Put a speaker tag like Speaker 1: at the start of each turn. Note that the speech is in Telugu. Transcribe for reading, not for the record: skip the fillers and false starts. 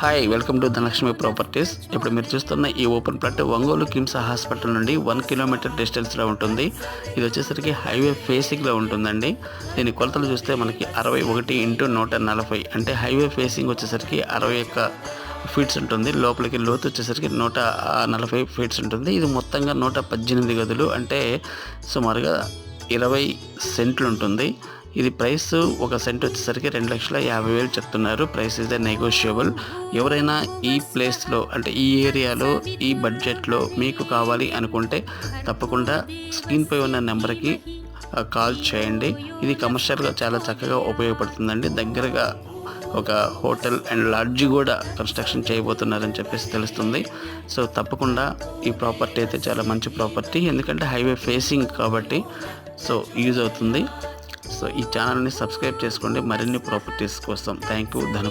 Speaker 1: Hi, welcome to Dhanalakshmi properties. ఇప్పుడు మీరు చూస్తున్న ఈ open plot Ongole KIMS hospital నుండి 1 కిలోమీటర్ డిస్టెన్స్లో ఉంటుంది. ఇది వచ్చేసరికి హైవే ఫేసింగ్లో ఉంటుందండి. దీని కొలతలు చూస్తే మనకి 61x140, అంటే హైవే ఫేసింగ్ వచ్చేసరికి 61 ఫీట్స్ ఉంటుంది. లోపలికి లోతు వచ్చేసరికి 140 ఫీట్స్ ఉంటుంది. ఇది మొత్తంగా 118 గదులు, అంటే సుమారుగా 20 సెంట్లు ఉంటుంది. ఇది ప్రైస్ ఒక సెంట్ వచ్చేసరికి 2,50,000 చెప్తున్నారు. Price is negotiable. ఎవరైనా ఈ ప్లేస్లో, అంటే ఈ ఏరియాలో, ఈ బడ్జెట్లో మీకు కావాలి అనుకుంటే తప్పకుండా స్క్రీన్పై ఉన్న నెంబర్కి కాల్ చేయండి. ఇది కమర్షియల్గా చాలా చక్కగా ఉపయోగపడుతుందండి. దగ్గరగా ఒక హోటల్ అండ్ లాడ్జి కూడా కన్స్ట్రక్షన్ చేయబోతున్నారని చెప్పేసి తెలుస్తుంది. సో తప్పకుండా ఈ ప్రాపర్టీ అయితే చాలా మంచి ప్రాపర్టీ, ఎందుకంటే హైవే ఫేసింగ్ కాబట్టి సో యూజ్ అవుతుంది. సో ఈ ఛానల్ని సబ్స్క్రైబ్ చేసుకోండి మరిన్ని ప్రాపర్టీస్ కోసం. Thank you. ధన